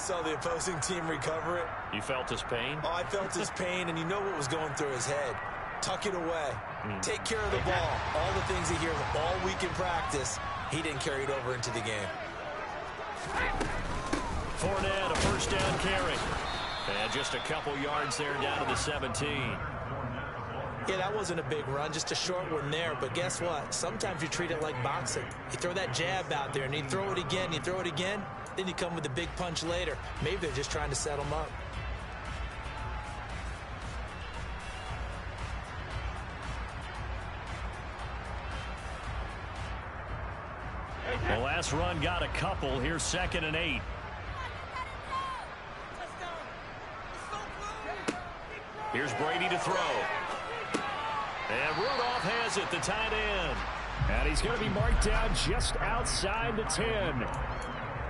saw the opposing team recover it. You felt his pain? Oh, I felt his pain, and you know what was going through his head. Tuck it away. Take care of the ball. All the things he hears all week in practice, he didn't carry it over into the game. Fournette, a first down carry. And just a couple yards there down to the 17. Yeah, that wasn't a big run, just a short one there. But guess what? Sometimes you treat it like boxing. You throw that jab out there, and you throw it again, you throw it again, then you come with a big punch later. Maybe they're just trying to set him up. The last run got a couple. Here's 2nd and 8. Here's Brady to throw. And Rudolph has it, the tight end. And he's going to be marked down just outside the 10.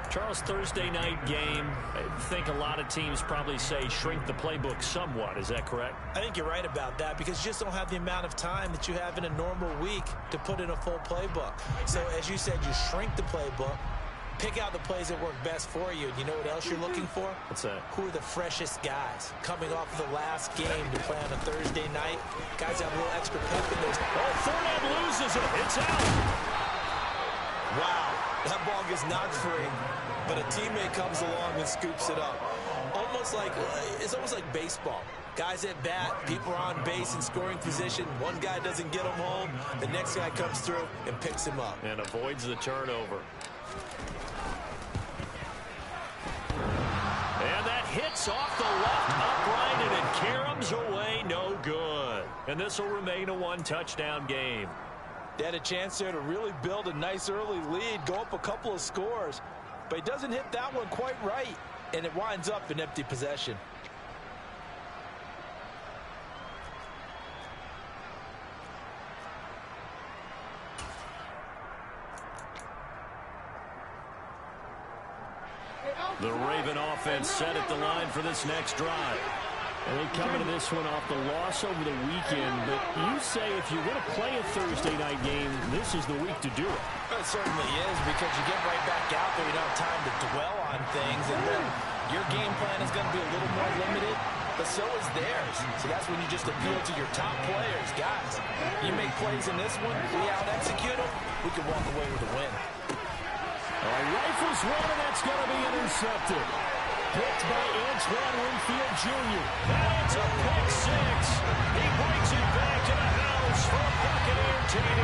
Charles, Thursday night game, I think a lot of teams probably say shrink the playbook somewhat. Is that correct? I think you're right about that because you just don't have the amount of time that you have in a normal week to put in a full playbook. So as you said, you shrink the playbook, pick out the plays that work best for you. You know what else you're looking for? What's that? Who are the freshest guys coming off of the last game to play on a Thursday night? Guys have a little extra pep in those. Oh, Fournette loses it. It's out. Wow, that ball gets knocked free, but a teammate comes along and scoops it up. It's almost like baseball. Guys at bat, people are on base in scoring position. One guy doesn't get him home. The next guy comes through and picks him up. And avoids the turnover. And that hits off the left upright, and it caroms away, no good. And this will remain a one-touchdown game. They had a chance there to really build a nice early lead, go up a couple of scores. But he doesn't hit that one quite right, and it winds up in empty possession. The Raven offense set at the line for this next drive. And they come into this one off the loss over the weekend, but you say if you're going to play a Thursday night game, this is the week to do it. It certainly is, because you get right back out there, you don't have time to dwell on things, and then your game plan is going to be a little more limited, but so is theirs. So that's when you just appeal to your top players. Guys, you make plays in this one, we out-execute them, we can walk away with a win. Rifles one, and that's going to be intercepted. Picked by Antoine Winfield Jr. And it's a pick six. He brings it back to the house for a Buccaneer TD.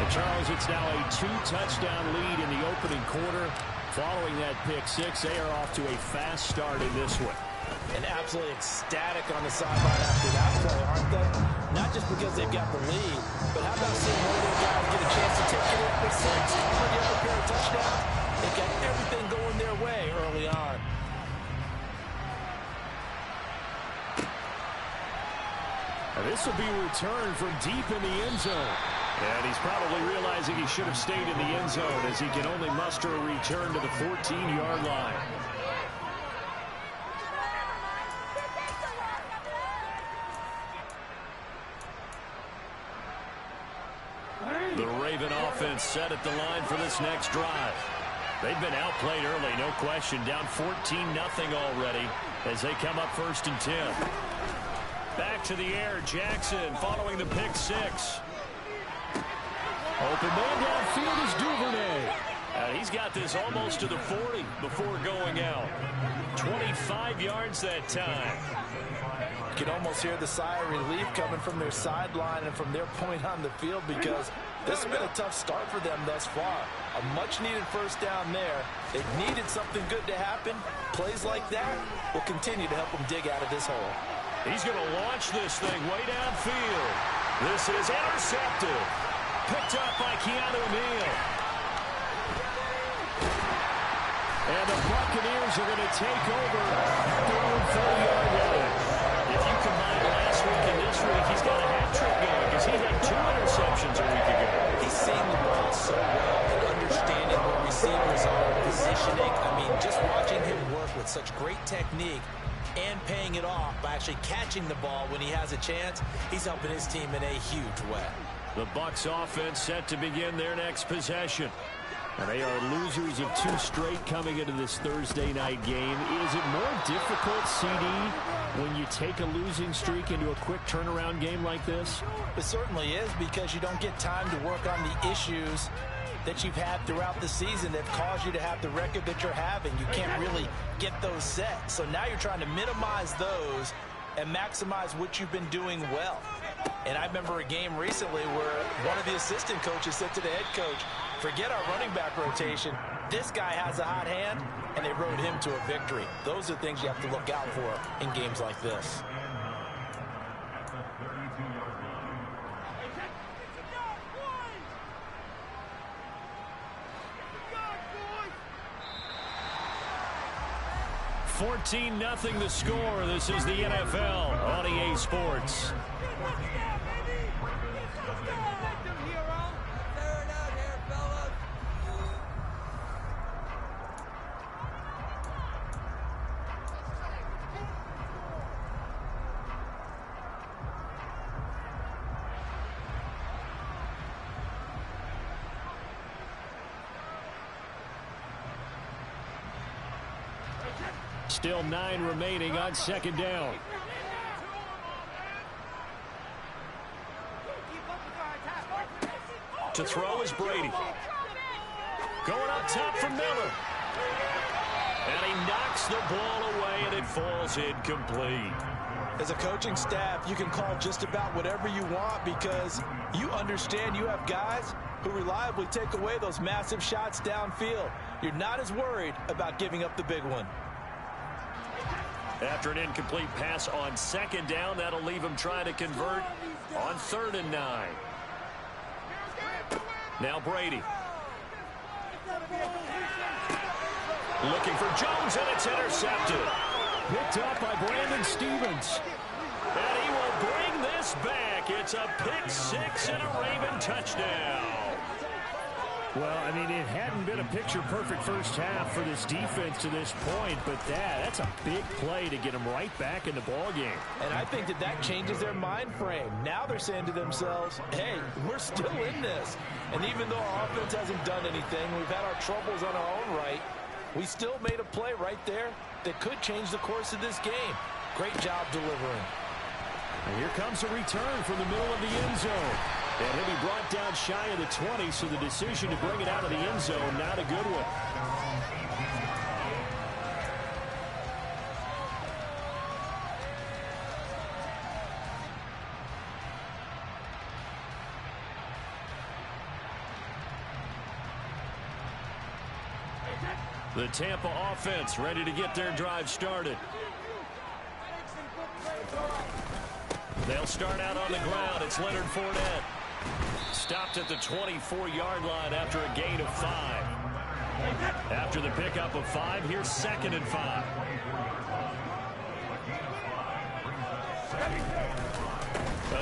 And Charles, it's now a 2-touchdown lead in the opening quarter. Following that pick six, they are off to a fast start in this one. And absolutely ecstatic on the sideline after that play, aren't they? Not just because they've got the lead, but how about seeing one of their guys get a chance to take it in for six, cover the other pair of touchdowns? They got everything going their way early on. And this will be returned from deep in the end zone. And he's probably realizing he should have stayed in the end zone as he can only muster a return to the 14-yard line. The Raven offense set at the line for this next drive. They've been outplayed early, no question. Down 14-0 already as they come up 1st and 10. Back to the air, Jackson following the pick six. Open man downfield is Duvernay. He's got this almost to the 40 before going out. 25 yards that time. You can almost hear the sigh of relief coming from their sideline and from their point on the field, because this has been a tough start for them thus far. A much-needed first down there. They've needed something good to happen. Plays like that will continue to help them dig out of this hole. He's going to launch this thing way downfield. This is intercepted. Picked up by Keanu Neal. And the Buccaneers are going to take over their own 40-yard line. If you combine last week and this week, he's got a hat trick going because he had 2 interceptions a week ago. He's seeing the ball so well and understanding where receivers are, positioning. I mean, just watching him work with such great technique and paying it off by actually catching the ball when he has a chance, he's helping his team in a huge way. The Bucs offense set to begin their next possession. And they are losers of 2 straight coming into this Thursday night game. Is it more difficult, CD, when you take a losing streak into a quick turnaround game like this? It certainly is, because you don't get time to work on the issues that you've had throughout the season that caused you to have the record that you're having. You can't really get those set. So now you're trying to minimize those and maximize what you've been doing well. And I remember a game recently where one of the assistant coaches said to the head coach, forget our running back rotation. This guy has a hot hand, and they rode him to a victory. Those are things you have to look out for in games like this. $14-0 the score. This is the NFL on EA Sports. Still 9 remaining on second down. To throw is Brady. Going up top for Miller. And he knocks the ball away, and it falls incomplete. As a coaching staff, you can call just about whatever you want because you understand you have guys who reliably take away those massive shots downfield. You're not as worried about giving up the big one. After an incomplete pass on second down, that'll leave him trying to convert on 3rd and 9. Now Brady. Looking for Jones, and it's intercepted. Picked up by Brandon Stevens. And he will bring this back. It's a pick 6 and a Raven touchdown. Well, I mean, it hadn't been a picture-perfect first half for this defense to this point, but that's a big play to get them right back in the ballgame. And I think that changes their mind frame. Now they're saying to themselves, hey, we're still in this. And even though our offense hasn't done anything, we've had our troubles on our own right, we still made a play right there that could change the course of this game. Great job delivering. And here comes a return from the middle of the end zone. And he'll be brought down shy of the 20, so the decision to bring it out of the end zone, not a good one. The Tampa offense ready to get their drive started. They'll start out on the ground. It's Leonard Fournette. Stopped at the 24-yard line after a gain of 5. After the pickup of 5, here's 2nd and 5.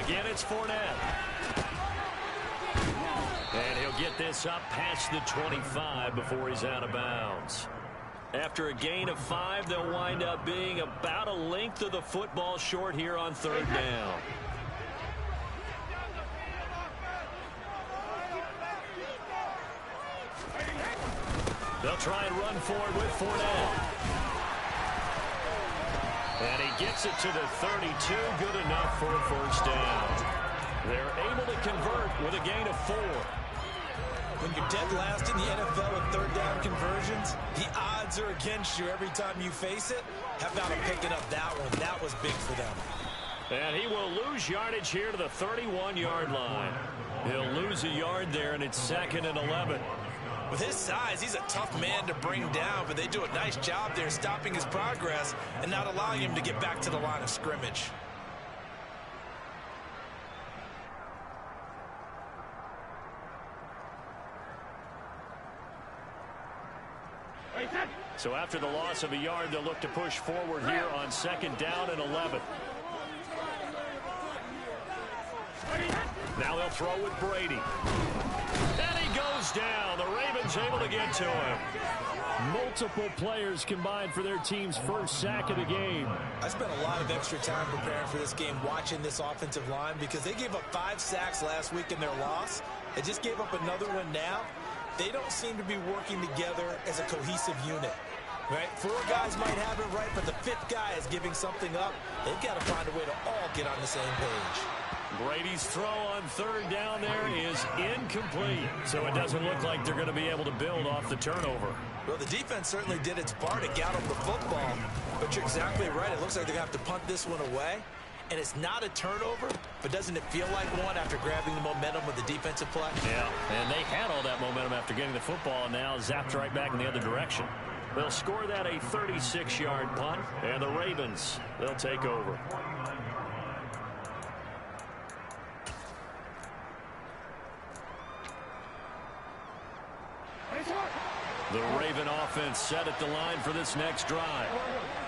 Again, it's Fournette. And he'll get this up past the 25 before he's out of bounds. After a gain of 5, they'll wind up being about a length of the football short here on 3rd down. They'll try and run forward with Fournette. And he gets it to the 32. Good enough for a first down. They're able to convert with a gain of 4. When you're dead last in the NFL with 3rd down conversions, the odds are against you every time you face it. How about him picking up that one? That was big for them. And he will lose yardage here to the 31-yard line. He'll lose a yard there, and it's 2nd and 11. With his size, he's a tough man to bring down, but they do a nice job there stopping his progress and not allowing him to get back to the line of scrimmage. So after the loss of a yard, they'll look to push forward here on 2nd down and 11. Now they'll throw with Brady. And he goes down. The Ravens able to get to him. Multiple players combined for their team's first sack of the game. I spent a lot of extra time preparing for this game watching this offensive line because they gave up 5 sacks last week in their loss. They just gave up another one now. they don't seem to be working together as a cohesive unit. Right? 4 guys might have it right, but the 5th guy is giving something up. They've got to find a way to all get on the same page. Brady's throw on 3rd down there is incomplete. So it doesn't look like they're going to be able to build off the turnover. Well, the defense certainly did its part to gallop the football, but you're exactly right. It looks like they're going to have to punt this one away. And it's not a turnover, but doesn't it feel like one after grabbing the momentum with the defensive play? Yeah, and they had all that momentum after getting the football, and now zapped right back in the other direction. They'll score that a 36-yard punt, and the Ravens, they'll take over. The Raven offense set at the line for this next drive.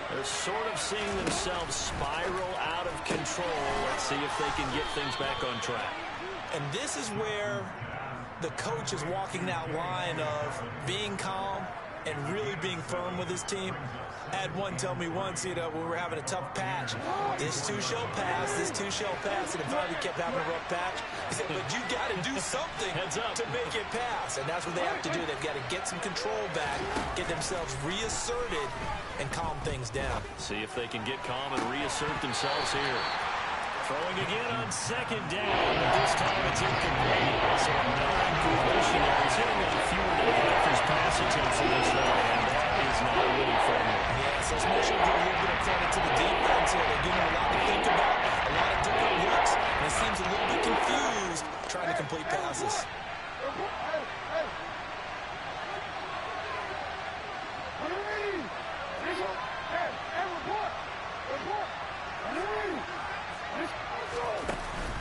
They're sort of seeing themselves spiral out of control. Let's see if they can get things back on track. And this is where the coach is walking that line of being calm and really being firm with his team. I had one tell me once, when we were having a tough patch, this too shall pass, this too shall pass, and finally kept having a rough patch. He said, but you got to do something to make it pass, and that's what they have to do. They've got to get some control back, get themselves reasserted, and calm things down. See if they can get calm and reassert themselves here. Throwing again on 2nd down, but this time it's incomplete. So another incompletion there. He's hitting a fewer than half his pass attempts in this one, and that is not a winning formula. Yes, let's make sure we give a little bit of credit to the defense here. They're giving him a lot to think about, a lot of different looks, and he seems a little bit confused trying to complete passes.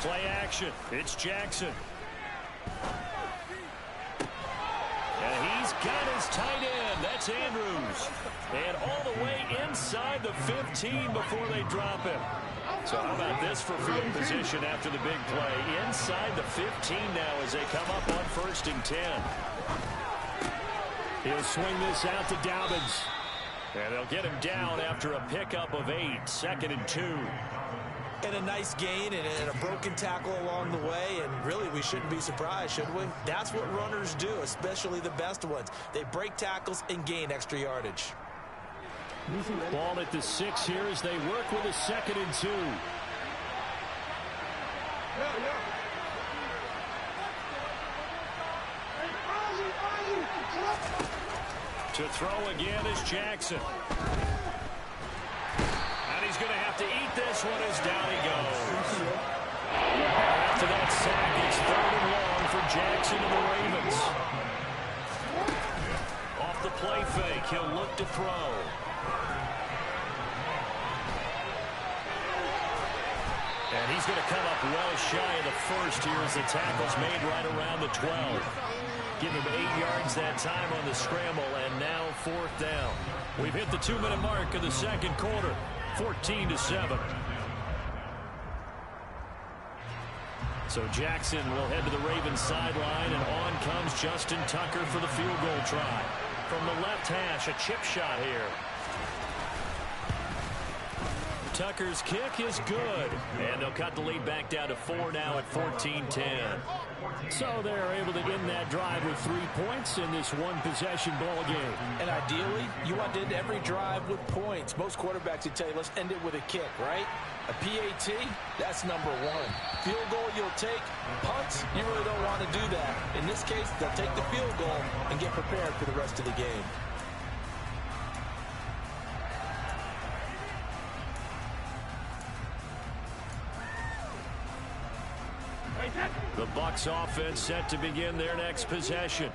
Play action. It's Jackson. And he's got his tight end. That's Andrews. And all the way inside the 15 before they drop him. So how about this for field position after the big play? Inside the 15 now as they come up on 1st and 10. He'll swing this out to Dobbins. And they'll get him down after a pickup of 8. 2nd and 2. And a nice gain and a broken tackle along the way, and really we shouldn't be surprised, should we? That's what runners do, especially the best ones. They break tackles and gain extra yardage. Ball at the 6 here as they work with a 2nd and 2. To throw again is Jackson. And he's going to have to eat this one as down he goes. After that sack, it's 3rd and long for Jackson and the Ravens. Off the play fake, he'll look to throw. And he's going to come up well shy of the 1st here as the tackle's made right around the 12. Give him 8 yards that time on the scramble, and now 4th down. We've hit the 2-minute mark of the 2nd quarter, 14-7. So Jackson will head to the Ravens sideline, and on comes Justin Tucker for the field goal try. From the left hash, a chip shot here. Tucker's kick is good, and they'll cut the lead back down to 4 now at 14-10. So they're able to end that drive with 3 points in this one-possession ball game. And ideally, you want to end every drive with points. Most quarterbacks would tell you, let's end it with a kick, right? A PAT, that's number 1. Field goal you'll take. Punts, you really don't want to do that. In this case, they'll take the field goal and get prepared for the rest of the game. The Bucs offense set to begin their next possession.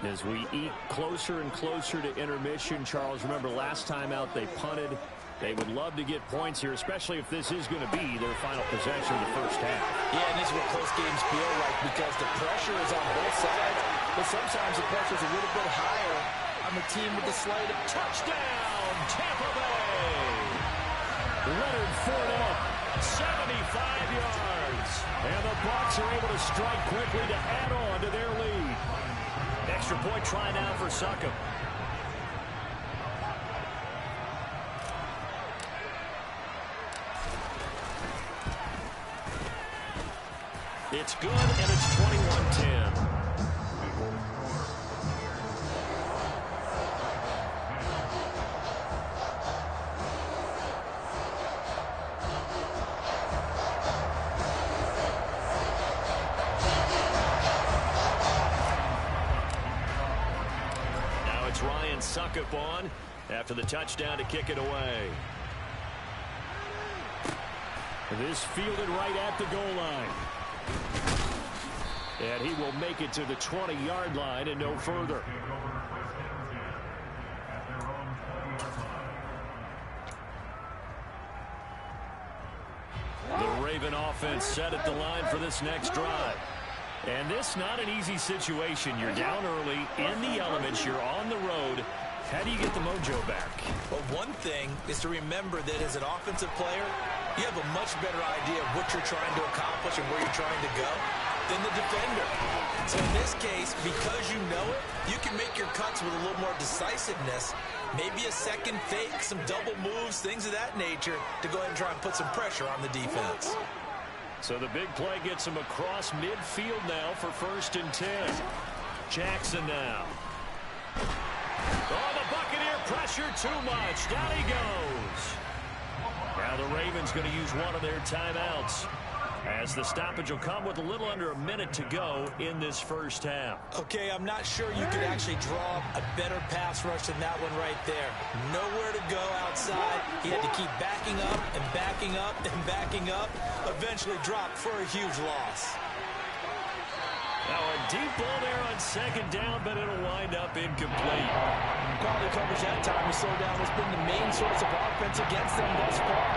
As we eat closer and closer to intermission, Charles, remember last time out they punted. They would love to get points here, especially if this is going to be their final possession of the first half. Yeah, and this is what close games feel like because the pressure is on both sides, but sometimes the pressure is a little bit higher on the team with the slight touchdown, Tampa Bay. Leonard Fournette, 75 yards. And the Bucs are able to strike quickly to add on to their lead. Extra point try now for Succop. It's good, and it's 21-10. gets Ryan Suckup on after the touchdown to kick it away. This fielded right at the goal line. And he will make it to the 20-yard line and no further. The Raven offense set at the line for this next drive. And this not an easy situation. You're down early, in the elements, you're on the road. How do you get the mojo back? Well, one thing is to remember that as an offensive player, you have a much better idea of what you're trying to accomplish and where you're trying to go than the defender. So in this case, because you know it, you can make your cuts with a little more decisiveness, maybe a second fake, some double moves, things of that nature, to go ahead and try and put some pressure on the defense. So the big play gets him across midfield now for 1st and 10. Jackson now. Oh, the Buccaneer pressure too much. Down he goes. Now the Ravens going to use one of their timeouts, as the stoppage will come with a little under a minute to go in this first half. Okay, I'm not sure you could actually draw a better pass rush than that one right there. Nowhere to go outside. He had to keep backing up and backing up and backing up. Eventually dropped for a huge loss. Now a deep ball there on 2nd down, but it'll wind up incomplete. Quality coverage that time. We slow down. It's been the main source of offense against them thus far.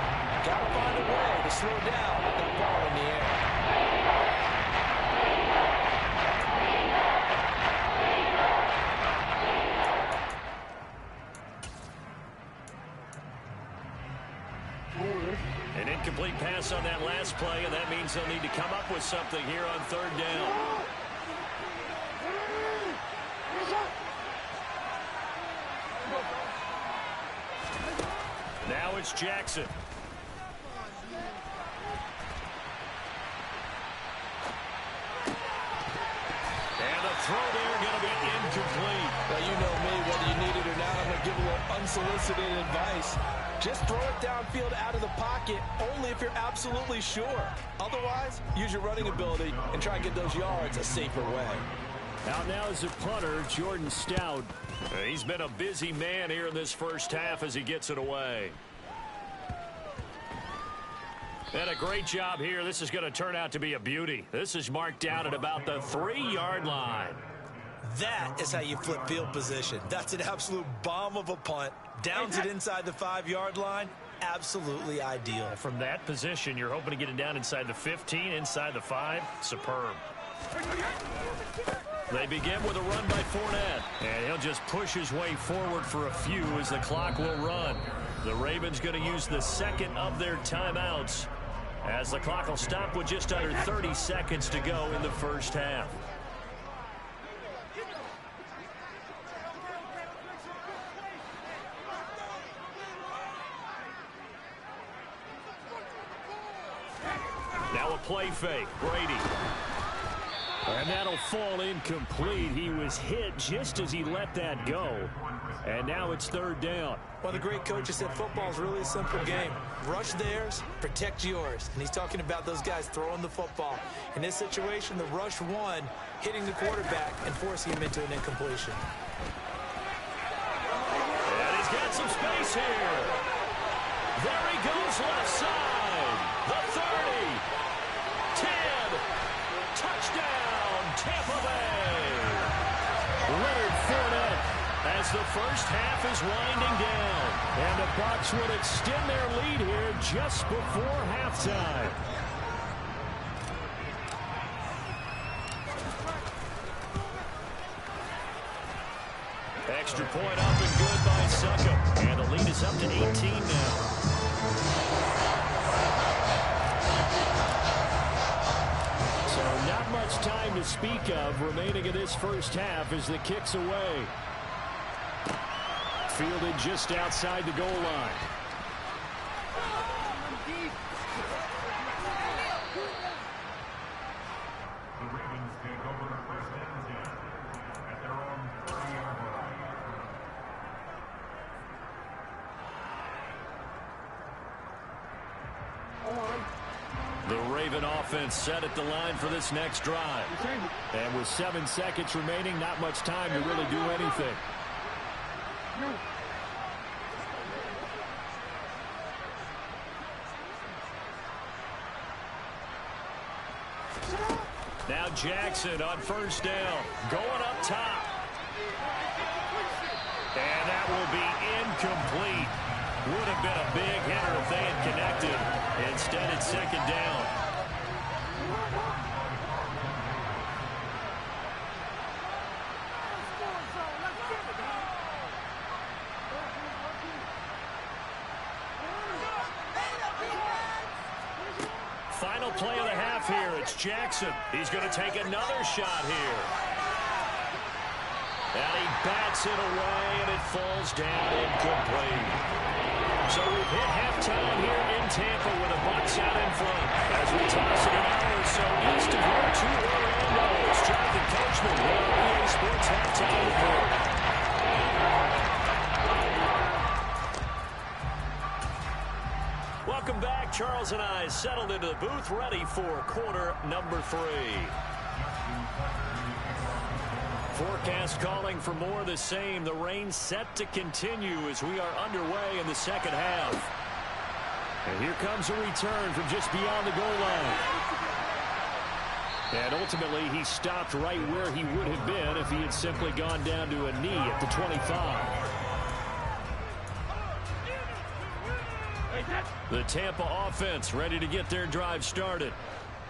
Got to find a way to slow down that ball in the air. An incomplete pass on that last play, and that means they'll need to come up with something here on 3rd down. Now it's Jackson. And the throw there going to be incomplete. Well, you know me, whether you need it or not, I'm going to give a little unsolicited advice. Just throw it downfield out of the pocket, only if you're absolutely sure. Otherwise, use your running ability and try and get those yards a safer way. Out now is a punter, Jordan Stout. He's been a busy man here in this first half as he gets it away. And a great job here. This is going to turn out to be a beauty. This is marked down at about the 3-yard line. That is how you flip field position. That's an absolute bomb of a punt. Downs it inside the 5-yard line. Absolutely ideal. From that position, you're hoping to get it down inside the 15, inside the 5. Superb. They begin with a run by Fournette. And he'll just push his way forward for a few as the clock will run. The Ravens going to use the 2nd of their timeouts, as the clock will stop with just under 30 seconds to go in the first half. Now a play fake. Brady. And that'll fall incomplete. He was hit just as he let that go. And now it's 3rd down. Well, the great coach has said football is really a simple game. Rush theirs, protect yours. And he's talking about those guys throwing the football. In this situation, the rush one, hitting the quarterback and forcing him into an incompletion. And he's got some space here. There he goes left side. The 30. 10. Touchdown, Tampa Bay. Leonard Fournette. As the first half is winding down. And the Bucs will extend their lead here just before halftime. Extra point up and good by Suckup. And the lead is up to 18 now. So not much time to speak of remaining in this first half as the kick's away. Fielded just outside the goal line. The Raven offense set at the line for this next drive. And with 7 seconds remaining, not much time to really do anything. Now Jackson on first down, going up top. And that will be incomplete. Would have been a big hitter if they had connected. Instead, it's second down. Final play of the half here. It's Jackson. He's going to take another shot here. And he bats it away, and it falls down incomplete. So we've hit halftime here in Tampa with a Bucs out in front. As we toss it an hour or so east of here to Orlando, it's Jonathan Coachman with our EA Sports Halftime Report. Welcome back. Charles and I settled into the booth, ready for quarter number 3. Forecast calling for more of the same. The rain set to continue as we are underway in the second half. And here comes a return from just beyond the goal line. And ultimately, he stopped right where he would have been if he had simply gone down to a knee at the 25. The Tampa offense ready to get their drive started.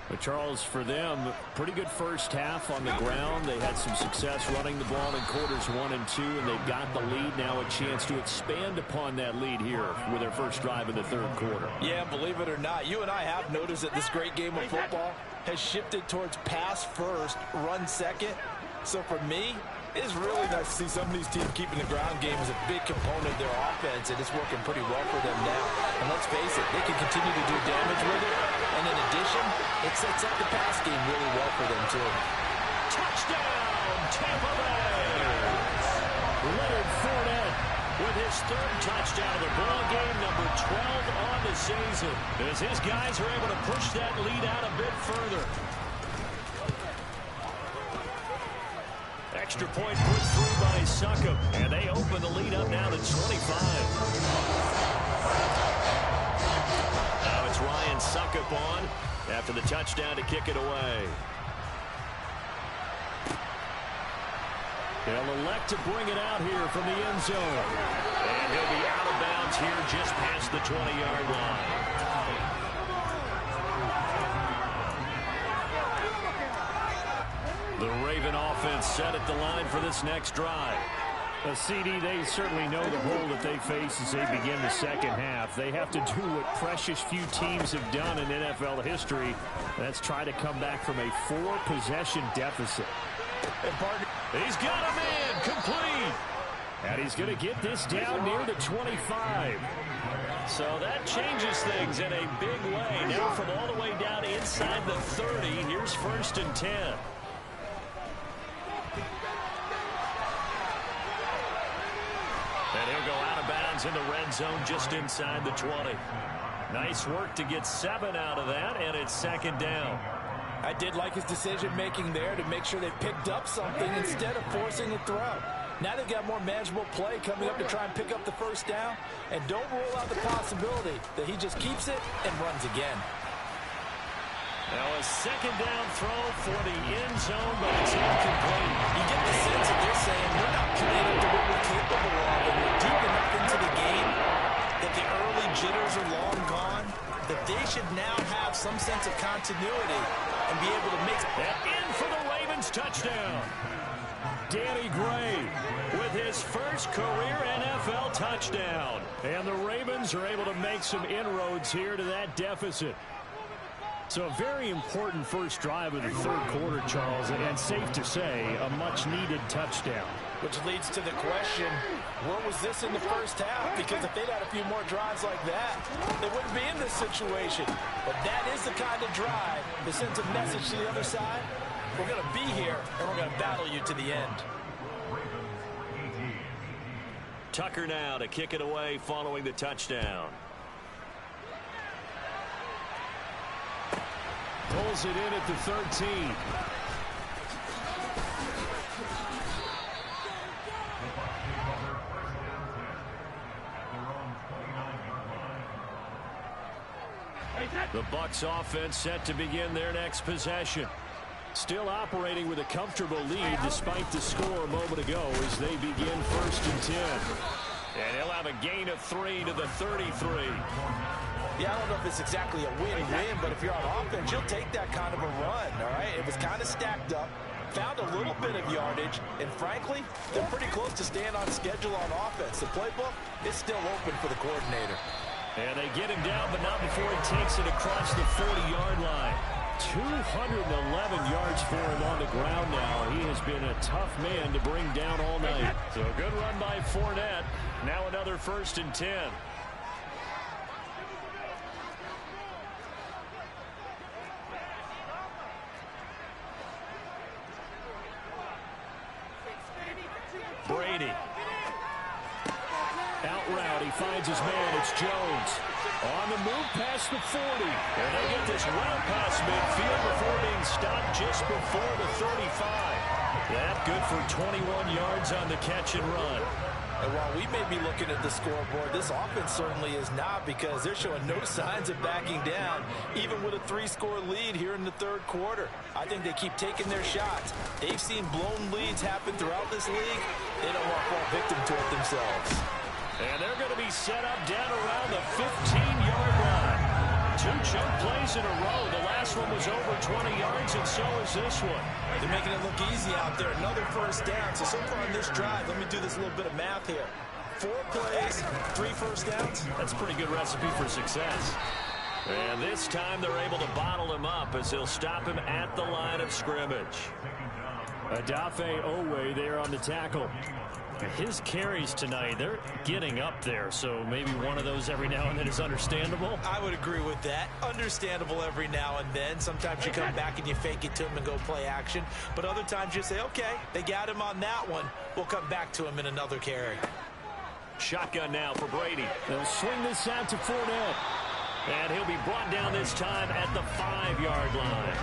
But Charles, for them, pretty good first half on the ground. They had some success running the ball in quarters 1 and 2, and they've got the lead now, a chance to expand upon that lead here with their first drive in the third quarter. Yeah, believe it or not, you and I have noticed that this great game of football has shifted towards pass first, run second. So for me, it's really nice to see some of these teams keeping the ground game as a big component of their offense, and it's working pretty well for them now. And let's face it, they can continue to do damage with it. And in addition, it sets up the pass game really well for them, too. Touchdown, Tampa Bay! Leonard Fournette with his third touchdown of the ball game, number 12 on the season, as his guys are able to push that lead out a bit further. Extra point put through by Succop, and they open the lead up now to 25. Now it's Ryan Succop on after the touchdown to kick it away. They'll elect to bring it out here from the end zone. And he'll be out of bounds here just past the 20-yard line. The Raven offense set at the line for this next drive. A CD, they certainly know the hole that they face as they begin the second half. They have to do what precious few teams have done in NFL history. That's try to come back from a 4-possession deficit. He's got a man complete. And he's going to get this down near the 25. So that changes things in a big way. Now from all the way down inside the 30, here's 1st and 10. And he'll go out of bounds in the red zone just inside the 20. Nice work to get 7 out of that, and it's second down. I did like his decision-making there to make sure they picked up something instead of forcing a throw. Now they've got more manageable play coming up to try and pick up the first down, and don't rule out the possibility that he just keeps it and runs again. Now a second down throw for the end zone, but it's incomplete. You get the sense that they're saying we're not playing up to what we're capable of, and we're deep enough into the game that the early jitters are long gone, that they should now have some sense of continuity and be able to make that in for the Ravens touchdown. Danny Gray with his first career NFL touchdown. And the Ravens are able to make some inroads here to that deficit. So a very important first drive of the third quarter, Charles, and safe to say, a much-needed touchdown. Which leads to the question, where was this in the first half? Because if they'd had a few more drives like that, they wouldn't be in this situation. But that is the kind of drive that sends a message to the other side. We're going to be here, and we're going to battle you to the end. Tucker now to kick it away following the touchdown. Pulls it in at the 13. The Bucs offense set to begin their next possession. Still operating with a comfortable lead despite the score a moment ago as they begin 1st and 10. And he'll have a gain of 3 to the 33. Yeah, I don't know if it's exactly a win-win, but if you're on offense, you'll take that kind of a run, all right? It was kind of stacked up, found a little bit of yardage, and frankly, they're pretty close to staying on schedule on offense. The playbook is still open for the coordinator. And they get him down, but not before he takes it across the 40-yard line. 211 yards for him on the ground now. He has been a tough man to bring down all night. So a good run by Fournette. Now another 1st and 10. Brady. Out route, he finds his man. It's Jones. On the move past the 40. And they get this well past midfield before being stopped just before the 35. That good for 21 yards on the catch and run. And while we may be looking at the scoreboard, this offense certainly is not, because they're showing no signs of backing down, even with a 3-score lead here in the 3rd quarter. I think they keep taking their shots. They've seen blown leads happen throughout this league. They don't want to fall victim to it themselves. And they're going to be set up down around the 15-yard line. 2 choke plays in a row. The last one was over 20 yards, and so is this one. They're making it look easy out there. Another 1st down. So far on this drive, let me do this little bit of math here. 4 plays, 3 1st downs. That's a pretty good recipe for success. And this time they're able to bottle him up as they'll stop him at the line of scrimmage. Adafe Owe there on the tackle. His carries tonight, they're getting up there, so maybe one of those every now and then is understandable. I would agree with that. Understandable every now and then. Sometimes you come back and you fake it to him and go play action. But other times you say, okay, they got him on that one. We'll come back to him in another carry. Shotgun now for Brady. They'll swing this out to Fournette. And he'll be brought down this time at the 5-yard line.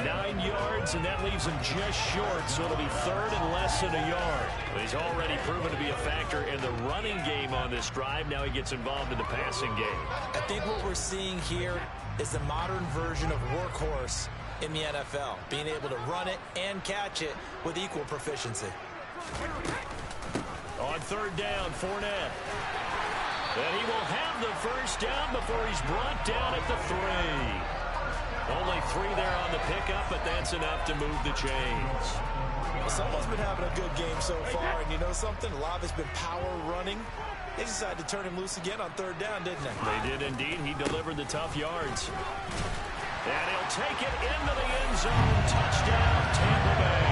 9 yards, and that leaves him just short, so it'll be 3rd and less than a yard. But he's already proven to be a factor in the running game on this drive. Now he gets involved in the passing game. I think what we're seeing here is the modern version of workhorse in the NFL, being able to run it and catch it with equal proficiency. On 3rd down, Fournette. And he will have the 1st down before he's brought down at the 3. Only 3 there on the pickup, but that's enough to move the chains. Well, someone's been having a good game so far, and you know something? A lot of it's been power running. They decided to turn him loose again on 3rd down, didn't they? They did indeed. He delivered the tough yards. And he'll take it into the end zone. Touchdown, Tampa Bay.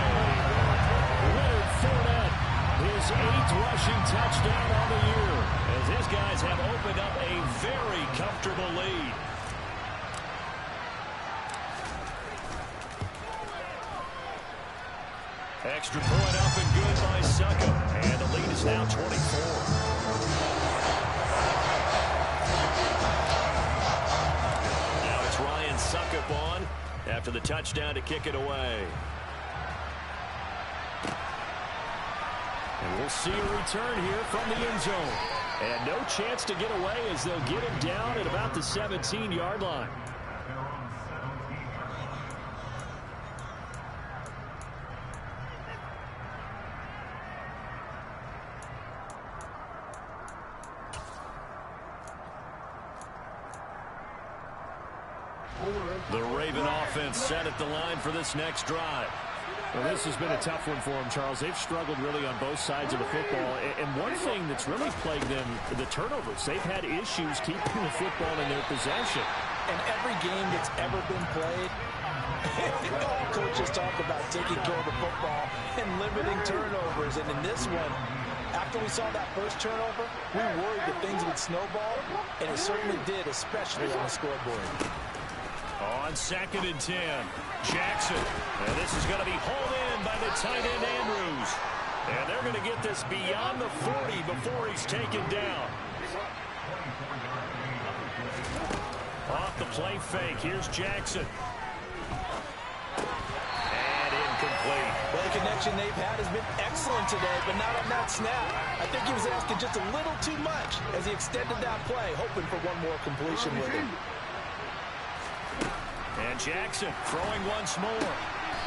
Leonard Fournette, his 8th rushing touchdown on the year, as his guys have opened up a very comfortable lead. Extra point up and good by Suckup. And the lead is now 24. Now it's Ryan Suckup on after the touchdown to kick it away. And we'll see a return here from the end zone. And no chance to get away as they'll get him down at about the 17-yard line. The Raven offense set at the line for this next drive. Well, this has been a tough one for them, Charles. They've struggled really on both sides of the football. And one thing that's really plagued them, the turnovers. They've had issues keeping the football in their possession. In every game that's ever been played, all coaches talk about taking care of the football and limiting turnovers. And in this one, after we saw that first turnover, we worried that things would snowball, and it certainly did, especially on the scoreboard. On 2nd and 10, Jackson. And this is going to be hauled in by the tight end, Andrews. And they're going to get this beyond the 40 before he's taken down. Off the play fake, here's Jackson. And incomplete. Well, the connection they've had has been excellent today, but not on that snap. I think he was asking just a little too much as he extended that play, hoping for one more completion with him. And Jackson throwing once more.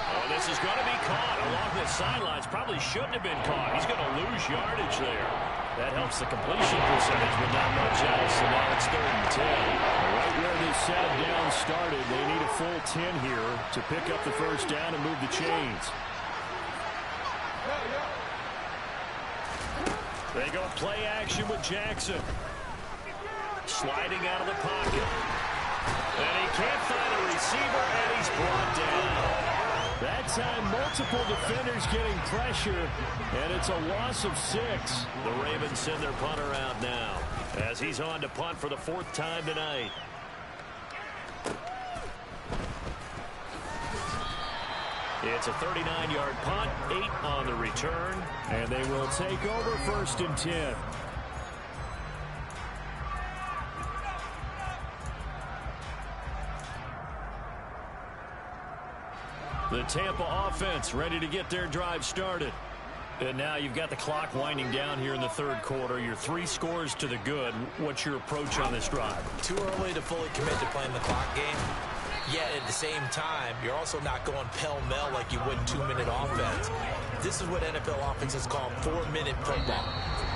Oh, this is going to be caught along the sidelines. Probably shouldn't have been caught. He's going to lose yardage there. That helps the completion percentage, but not much else. And now it's 3rd and 10. Right where this set of downs started, they need a full 10 here to pick up the first down and move the chains. They go play action with Jackson. Sliding out of the pocket. And he can't find a receiver, and he's brought down. That time, multiple defenders getting pressure, and it's a loss of 6. The Ravens send their punter out now as he's on to punt for the 4th time tonight. It's a 39-yard punt, 8 on the return. And they will take over 1st and 10. The Tampa offense ready to get their drive started. And now you've got the clock winding down here in the 3rd quarter. You're 3 scores to the good. What's your approach on this drive? Too early to fully commit to playing the clock game. Yet at the same time, you're also not going pell-mell like you would in 2-minute offense. This is what NFL offenses call 4-minute football.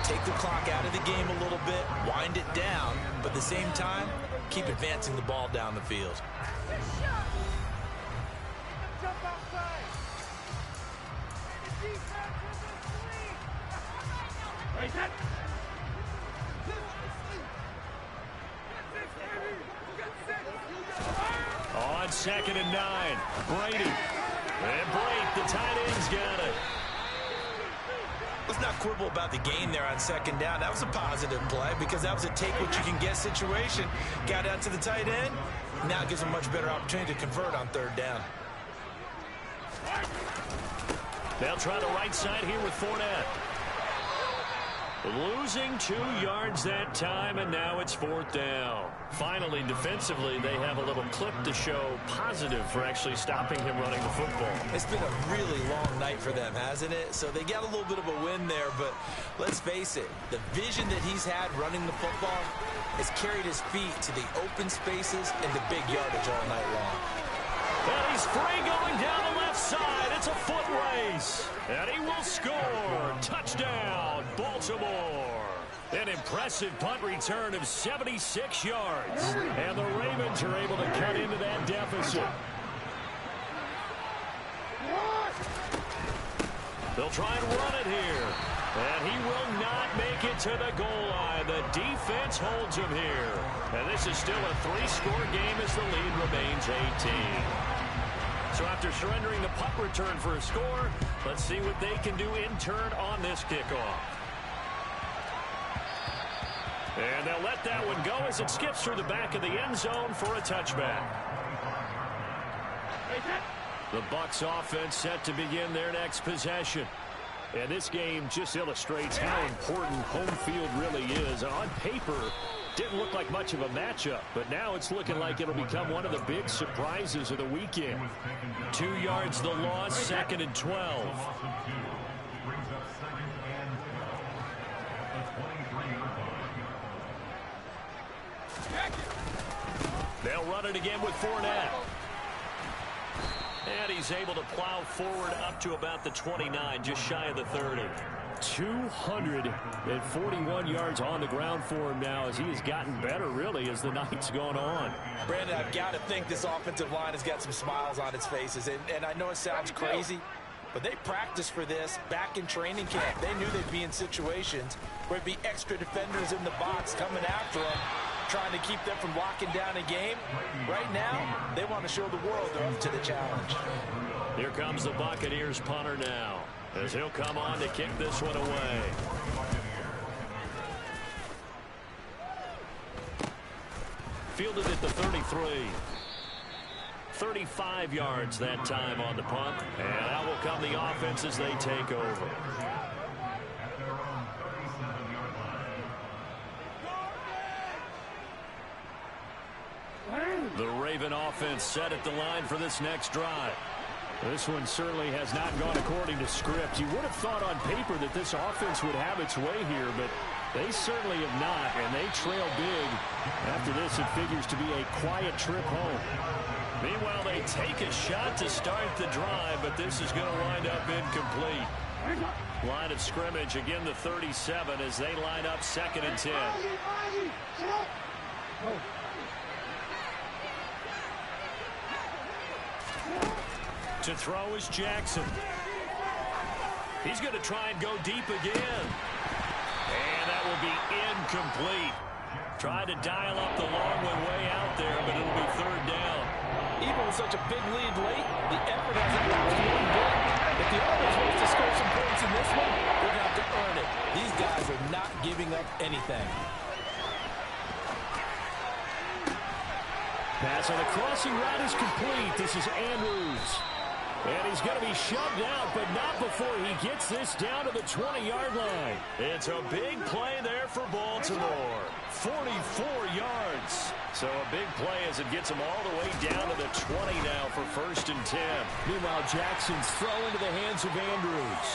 Take the clock out of the game a little bit, wind it down, but at the same time, keep advancing the ball down the field. On 2nd and 9, Brady. And Blake, the tight end's got it. Let's not quibble about the gain there on 2nd down. That was a positive play because that was a take-what-you-can-get situation. Got out to the tight end. Now gives him a much better opportunity to convert on 3rd down. They'll try the right side here with Fournette. Losing 2 yards that time, and now it's 4th down. Finally, defensively, they have a little clip to show positive for actually stopping him running the football. It's been a really long night for them, hasn't it? So they got a little bit of a win there, but let's face it, the vision that he's had running the football has carried his feet to the open spaces and the big yardage all night long. And he's free going down the left side. It's a foot race. And he will score. Touchdown, Baltimore. An impressive punt return of 76 yards. And the Ravens are able to cut into that deficit. They'll try and run it here. And he will not make it to the goal line. The defense holds him here. And this is still a 3-score game as the lead remains 18. So after surrendering the punt return for a score, let's see what they can do in turn on this kickoff. And they'll let that one go as it skips through the back of the end zone for a touchback. The Bucs offense set to begin their next possession. And this game just illustrates how important home field really is. On paper, didn't look like much of a matchup, but now it's looking like it'll become one of the big surprises of the weekend. 2 yards the loss, 2nd and 12. They'll run it again with Fournette. And he's able to plow forward up to about the 29, just shy of the 30. 241 yards on the ground for him now as he has gotten better, really, as the night's gone on. Brandon, I've got to think this offensive line has got some smiles on its faces. And I know it sounds crazy, but they practiced for this back in training camp. They knew they'd be in situations where there'd be extra defenders in the box coming after them, trying to keep them from locking down a game. Right now, they want to show the world they're up to the challenge. Here comes the Buccaneers punter now, as he'll come on to kick this one away. Fielded at the 33. 35 yards that time on the punt. And out will come the offense as they take over. The Raven offense set at the line for this next drive. This one certainly has not gone according to script. You would have thought on paper that this offense would have its way here, but They certainly have not, and they trail big. After this, it figures to be a quiet trip home. Meanwhile, they take a shot to start the drive, but this is going to wind up incomplete. Line of scrimmage, again the 37 as they line up 2nd and 10. To throw is Jackson. He's going to try and go deep again. And that will be incomplete. Tried to dial up the long one way out there, but it'll be 3rd down. Even with such a big lead late, the effort hasn't lost one bit. If the offense wants to score some points in this one, they're going to have to earn it. These guys are not giving up anything. Pass on the crossing route is complete. This is Andrews. And he's going to be shoved out, but not before he gets this down to the 20-yard line. It's a big play there for Baltimore. 44 yards. So a big play as it gets him all the way down to the 20 now for 1st and 10. Meanwhile, Jackson's throw into the hands of Andrews.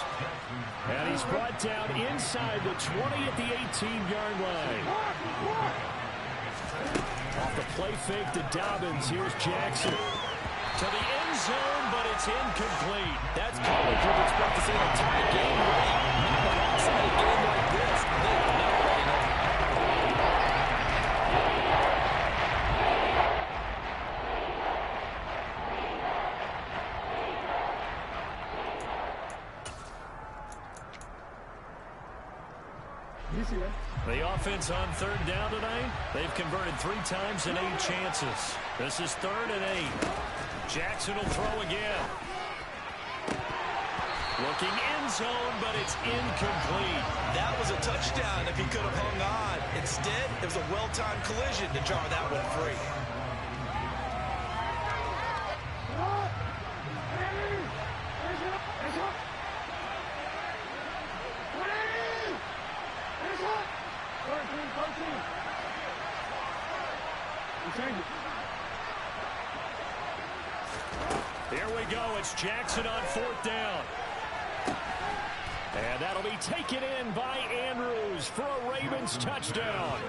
And he's brought down inside the 20 at the 18-yard line. Off the play fake to Dobbins. Here's Jackson. To the end zone, but it's incomplete. That's college you'd expect to see a tie game late. Not the outside a game like this. They are not letting up. The offense on 3rd down tonight. They've converted 3 times in 8 chances. This is 3rd and 8. Jackson will throw again. Looking end zone, but it's incomplete. That was a touchdown if he could have hung on. Instead, it was a well-timed collision to jar that one free. Here we go. It's Jackson on 4th down. And that'll be taken in by Andrews for a Ravens touchdown.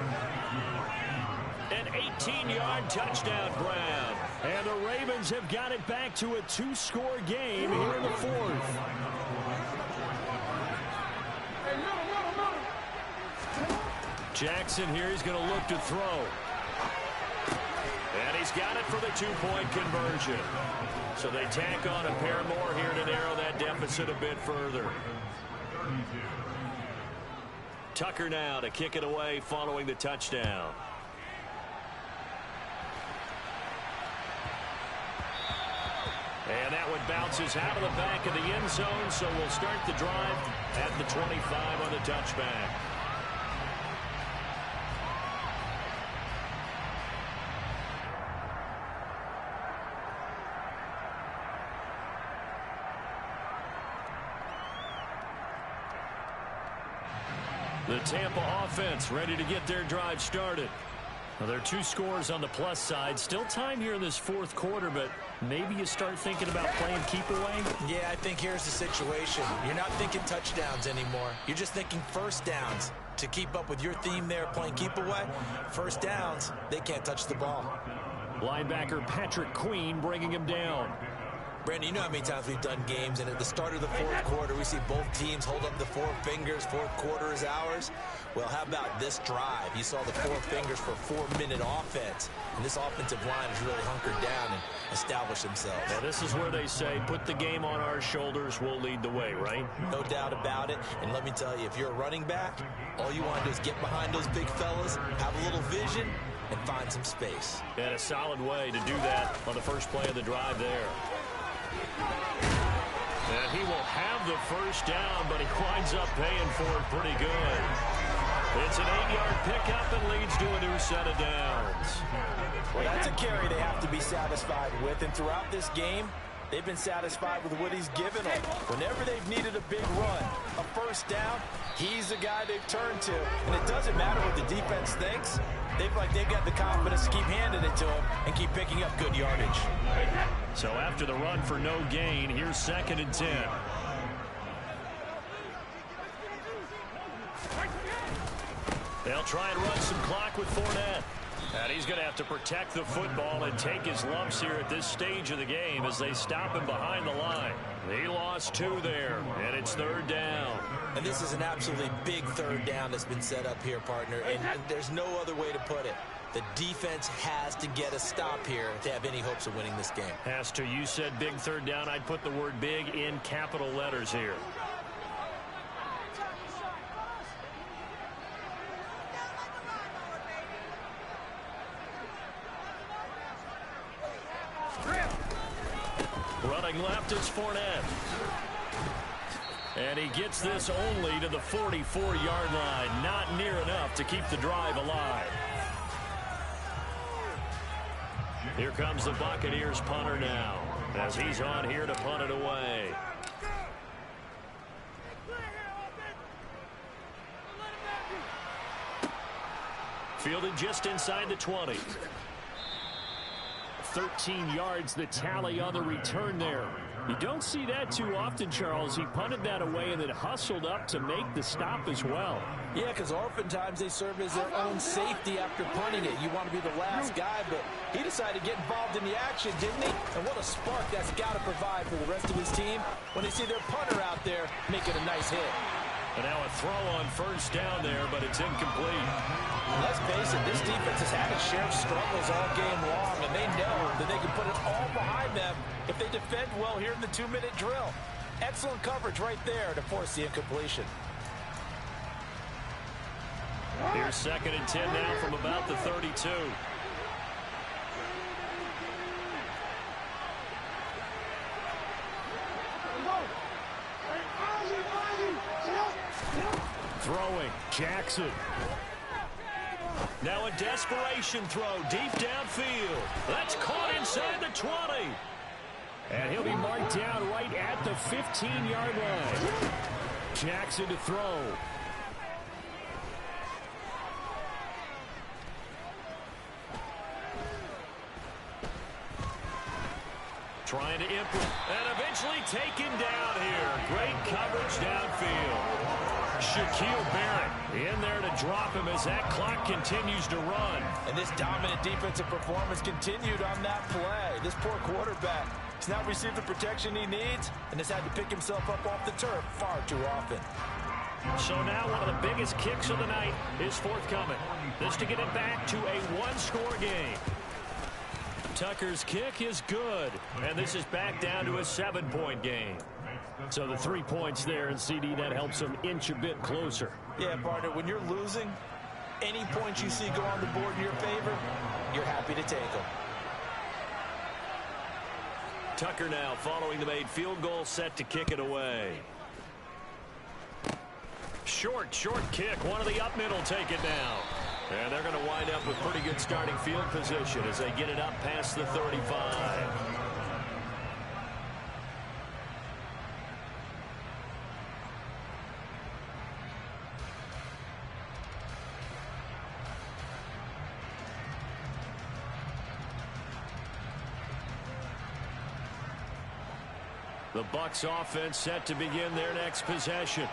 An 18-yard touchdown, Brown. And the Ravens have got it back to a 2-score game here in the 4th. Jackson here, he's going to look to throw. And he's got it for the 2-point conversion. So they tack on a pair more here to narrow that deficit a bit further. Tucker now to kick it away following the touchdown. And that one bounces out of the back of the end zone, so we'll start the drive at the 25 on the touchback. The Tampa offense ready to get their drive started. Well, there are 2 scores on the plus side. Still time here in this 4th quarter, but maybe you start thinking about playing keep away. Yeah, I think here's the situation. You're not thinking touchdowns anymore. You're just thinking 1st downs. To keep up with your theme there, playing keep away, 1st downs, they can't touch the ball. Linebacker Patrick Queen bringing him down. Brandon, you know how many times we've done games, and at the start of the 4th quarter, we see both teams hold up the 4 fingers, 4th quarter is ours. Well, how about this drive? You saw the 4 fingers for 4-minute offense, and this offensive line has really hunkered down and established themselves. Now, this is where they say, put the game on our shoulders, we'll lead the way, right? No doubt about it, and let me tell you, if you're a running back, all you want to do is get behind those big fellas, have a little vision, and find some space. And a solid way to do that on the first play of the drive there. And he will have the 1st down, but he winds up paying for it pretty good. It's an 8-yard pickup and leads to a new set of downs. Well, that's a carry they have to be satisfied with, and throughout this game, they've been satisfied with what he's given them. Whenever they've needed a big run, a 1st down, he's the guy they've turned to. And it doesn't matter what the defense thinks. They've got the confidence to keep handing it to him and keep picking up good yardage. So after the run for no gain, here's 2nd and 10. They'll try and run some clock with Fournette. And he's going to have to protect the football and take his lumps here at this stage of the game as they stop him behind the line. He lost 2 there, and it's 3rd down. And this is an absolutely big 3rd down that's been set up here, partner, and there's no other way to put it. The defense has to get a stop here to have any hopes of winning this game. Has to. You said big 3rd down. I'd put the word big in capital letters here. Running left is Fournette. And he gets this only to the 44-yard line. Not near enough to keep the drive alive. Here comes the Buccaneers punter now as he's on here to punt it away. Fielded just inside the 20. 13 yards, the tally on the return there. You don't see that too often, Charles. He punted that away and then hustled up to make the stop as well. Yeah, because oftentimes they serve as their own safety after punting it. You want to be the last guy, but he decided to get involved in the action, didn't he? And what a spark that's got to provide for the rest of his team when they see their punter out there making a nice hit. And now a throw on 1st down there, but it's incomplete. Let's face it, this defense has had its share of struggles all game long, and they know that they can put it all behind them if they defend well here in the 2-minute drill. Excellent coverage right there to force the incompletion. Here's 2nd and 10 now from about the 32. Throwing, Jackson. Now a desperation throw deep downfield. That's caught inside the 20. And he'll be marked down right at the 15-yard line. Jackson to throw. Trying to implement and eventually taken down here. Great coverage downfield. Shaquille Barrett in there to drop him as that clock continues to run. And this dominant defensive performance continued on that play. This poor quarterback has now received the protection he needs and has had to pick himself up off the turf far too often. So now one of the biggest kicks of the night is forthcoming. This to get it back to a 1-score game. Tucker's kick is good, and this is back down to a 7-point game. So the 3 points there, and CD, that helps them inch a bit closer. Yeah, partner, when you're losing, any points you see go on the board in your favor, you're happy to take them. Tucker now following the made field goal, set to kick it away. Short kick. One of the up middle take it down. And they're going to wind up with pretty good starting field position as they get it up past the 35. The Bucs offense set to begin their next possession.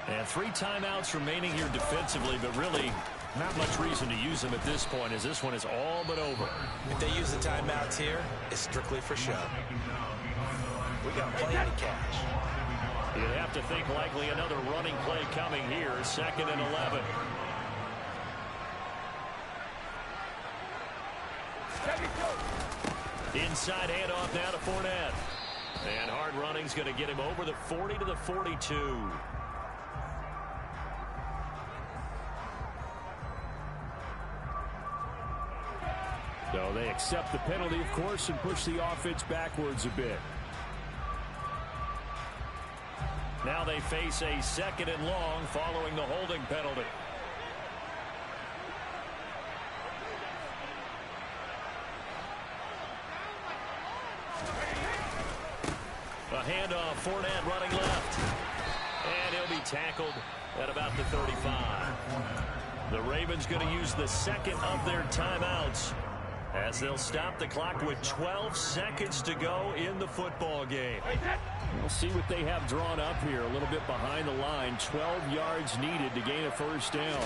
And 3 timeouts remaining here defensively, but really not much reason to use them at this point as this one is all but over. If they use the timeouts here, it's strictly for show. We got plenty of cash. You'd have to think likely another running play coming here. 2nd and 11. Inside handoff now to Fournette. And hard running's going to get him over the 40 to the 42. So they accept the penalty, of course, and push the offense backwards a bit. Now they face a 2nd and long following the holding penalty. A handoff, Fournette running left. And he'll be tackled at about the 35. The Ravens going to use the 2nd of their timeouts as they'll stop the clock with 12 seconds to go in the football game. We'll see what they have drawn up here. A little bit behind the line. 12 yards needed to gain a 1st down.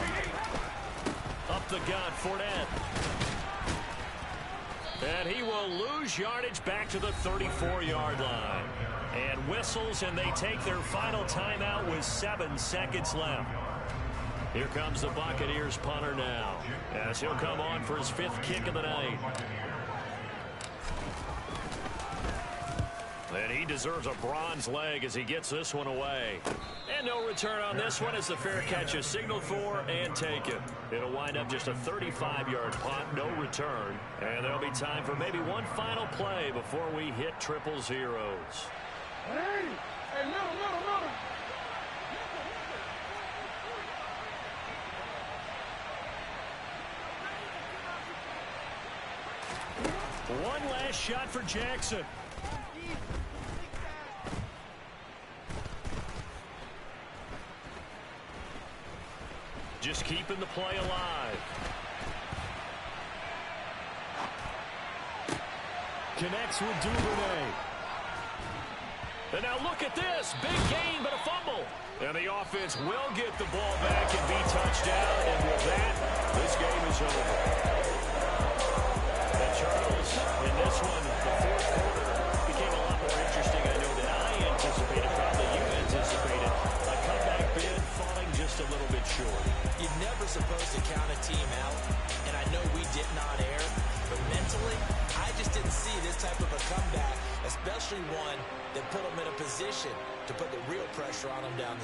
Up the gut, Fournette. And he will lose yardage back to the 34-yard line. And whistles, and they take their final timeout with 7 seconds left. Here comes the Buccaneers punter now, as he'll come on for his 5th kick of the night. And he deserves a bronze leg as he gets this one away. And no return on this one as the fair catch is signaled for and taken. It'll wind up just a 35-yard punt, no return. And there'll be time for maybe one final play before we hit triple zeros. Hey, little. One last shot for Jackson. Just keeping the play alive. Connects with Duvernay. And now look at this. Big gain, but a fumble. And the offense will get the ball back and be touchdown. And with that, this game is over. And Charles, in this one, the fourth quarter became a lot more interesting, I know, than I anticipated. Probably you anticipated. A comeback bid falling just a little bit short. You're never supposed to count a team out, and I know we did not err, but mentally, I just didn't see this type of a comeback, especially one that put them in a position to put the real pressure on them down the